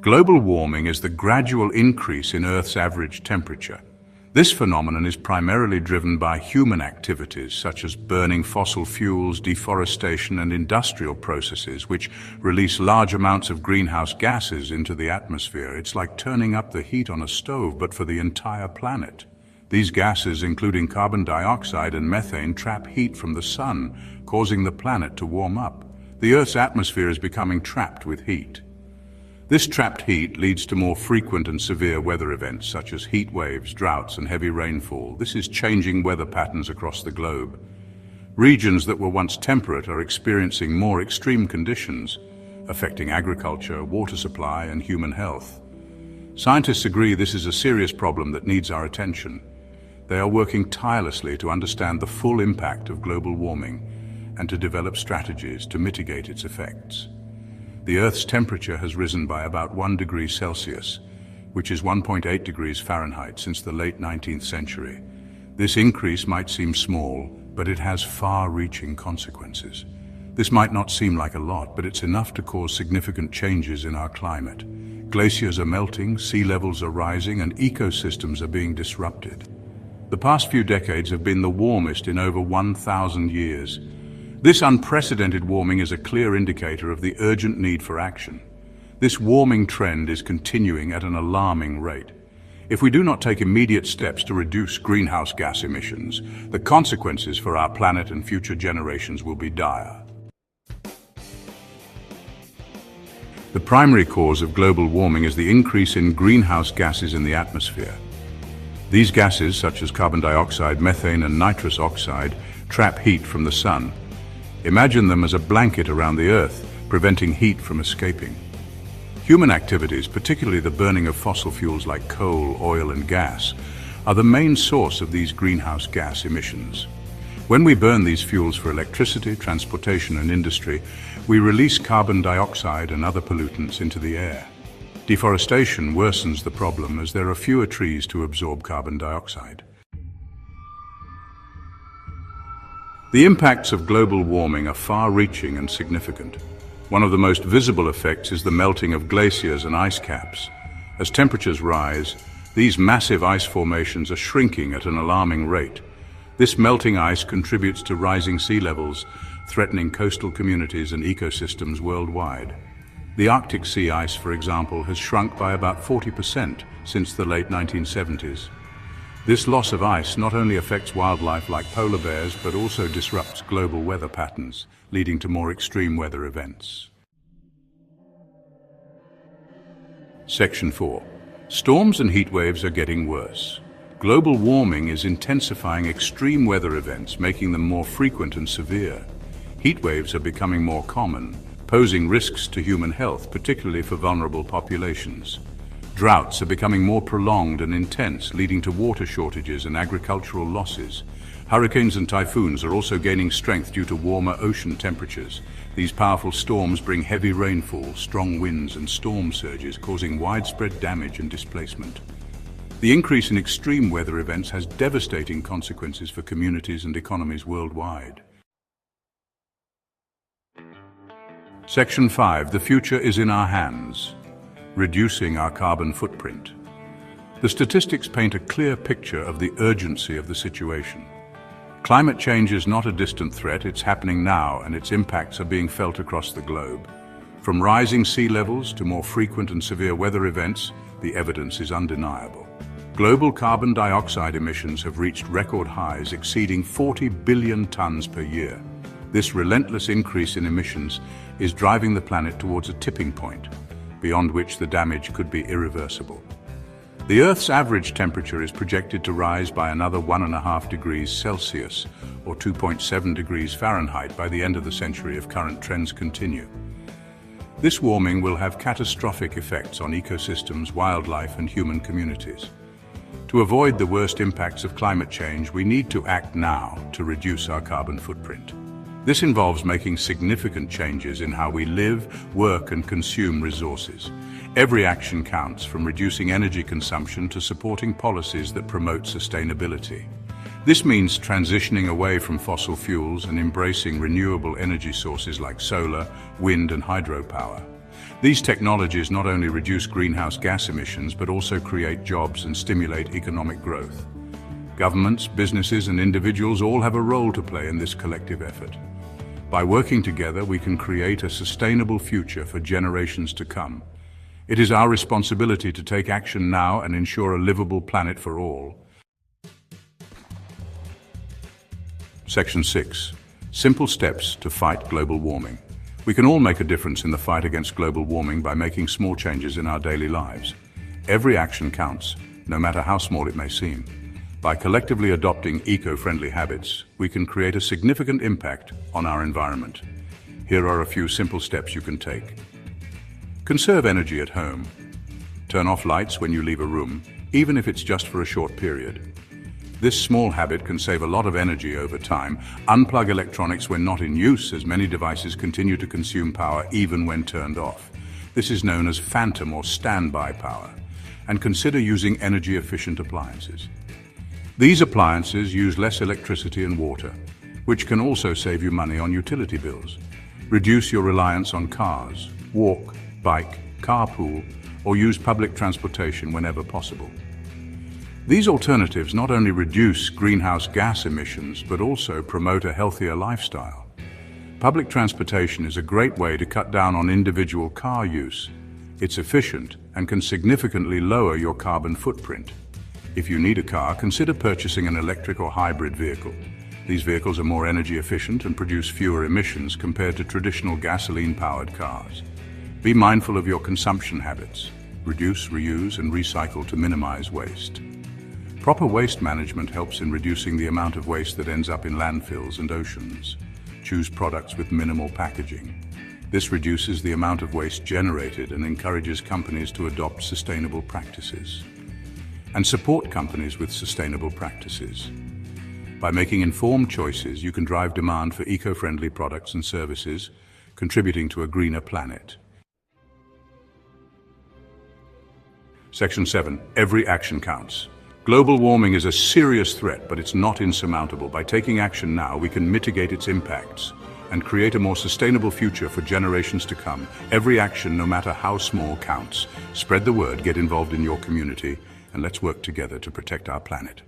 Global warming is the gradual increase in Earth's average temperature. This phenomenon is primarily driven by human activities such as burning fossil fuels, deforestation, and industrial processes which release large amounts of greenhouse gases into the atmosphere. It's like turning up the heat on a stove, but for the entire planet. These gases, including carbon dioxide and methane, trap heat from the sun, causing the planet to warm up. The Earth's atmosphere is becoming trapped with heat. This trapped heat leads to more frequent and severe weather events such as heat waves, droughts, and heavy rainfall. This is changing weather patterns across the globe. Regions that were once temperate are experiencing more extreme conditions, affecting agriculture, water supply, and human health. Scientists agree this is a serious problem that needs our attention. They are working tirelessly to understand the full impact of global warming and to develop strategies to mitigate its effects. The Earth's temperature has risen by about 1 degree Celsius, which is 1.8 degrees Fahrenheit since the late 19th century. This increase might seem small, but it has far-reaching consequences. This might not seem like a lot, but it's enough to cause significant changes in our climate. Glaciers are melting, sea levels are rising, and ecosystems are being disrupted. The past few decades have been the warmest in over 1,000 years. This unprecedented warming is a clear indicator of the urgent need for action. This warming trend is continuing at an alarming rate. If we do not take immediate steps to reduce greenhouse gas emissions, the consequences for our planet and future generations will be dire. The primary cause of global warming is the increase in greenhouse gases in the atmosphere. These gases, such as carbon dioxide, methane, and nitrous oxide, trap heat from the sun. Imagine them as a blanket around the Earth, preventing heat from escaping. Human activities, particularly the burning of fossil fuels like coal, oil, and gas, are the main source of these greenhouse gas emissions. When we burn these fuels for electricity, transportation, and industry, we release carbon dioxide and other pollutants into the air. Deforestation worsens the problem as there are fewer trees to absorb carbon dioxide. The impacts of global warming are far-reaching and significant. One of the most visible effects is the melting of glaciers and ice caps. As temperatures rise, these massive ice formations are shrinking at an alarming rate. This melting ice contributes to rising sea levels, threatening coastal communities and ecosystems worldwide. The Arctic sea ice, for example, has shrunk by about 40% since the late 1970s. This loss of ice not only affects wildlife like polar bears, but also disrupts global weather patterns, leading to more extreme weather events. Section 4. Storms and heat waves are getting worse. Global warming is intensifying extreme weather events, making them more frequent and severe. Heat waves are becoming more common, posing risks to human health, particularly for vulnerable populations. Droughts are becoming more prolonged and intense, leading to water shortages and agricultural losses. Hurricanes and typhoons are also gaining strength due to warmer ocean temperatures. These powerful storms bring heavy rainfall, strong winds, and storm surges, causing widespread damage and displacement. The increase in extreme weather events has devastating consequences for communities and economies worldwide. Section 5. The future is in our hands. Reducing our carbon footprint. The statistics paint a clear picture of the urgency of the situation. Climate change is not a distant threat, it's happening now, and its impacts are being felt across the globe. From rising sea levels to more frequent and severe weather events, the evidence is undeniable. Global carbon dioxide emissions have reached record highs exceeding 40 billion tons per year. This relentless increase in emissions is driving the planet towards a tipping point, beyond which the damage could be irreversible. The Earth's average temperature is projected to rise by another 1.5 degrees Celsius, or 2.7 degrees Fahrenheit, by the end of the century if current trends continue. This warming will have catastrophic effects on ecosystems, wildlife, and human communities. To avoid the worst impacts of climate change, we need to act now to reduce our carbon footprint. This involves making significant changes in how we live, work, and consume resources. Every action counts, from reducing energy consumption to supporting policies that promote sustainability. This means transitioning away from fossil fuels and embracing renewable energy sources like solar, wind, and hydropower. These technologies not only reduce greenhouse gas emissions, but also create jobs and stimulate economic growth. Governments, businesses, and individuals all have a role to play in this collective effort. By working together, we can create a sustainable future for generations to come. It is our responsibility to take action now and ensure a livable planet for all. Section 6. Simple steps to fight global warming. We can all make a difference in the fight against global warming by making small changes in our daily lives. Every action counts, no matter how small it may seem. By collectively adopting eco-friendly habits, we can create a significant impact on our environment. Here are a few simple steps you can take. Conserve energy at home. Turn off lights when you leave a room, even if it's just for a short period. This small habit can save a lot of energy over time. Unplug electronics when not in use, as many devices continue to consume power even when turned off. This is known as phantom or standby power. And consider using energy-efficient appliances. These appliances use less electricity and water, which can also save you money on utility bills. Reduce your reliance on cars, walk, bike, carpool, or use public transportation whenever possible. These alternatives not only reduce greenhouse gas emissions, but also promote a healthier lifestyle. Public transportation is a great way to cut down on individual car use. It's efficient and can significantly lower your carbon footprint. If you need a car, consider purchasing an electric or hybrid vehicle. These vehicles are more energy efficient and produce fewer emissions compared to traditional gasoline-powered cars. Be mindful of your consumption habits. Reduce, reuse, and recycle to minimize waste. Proper waste management helps in reducing the amount of waste that ends up in landfills and oceans. Choose products with minimal packaging. This reduces the amount of waste generated and encourages companies to adopt sustainable practices. And support companies with sustainable practices. By making informed choices, you can drive demand for eco-friendly products and services, contributing to a greener planet. Section 7. Every action counts. Global warming is a serious threat, but it's not insurmountable. By taking action now, we can mitigate its impacts and create a more sustainable future for generations to come. Every action, no matter how small, counts. Spread the word, get involved in your community, and let's work together to protect our planet.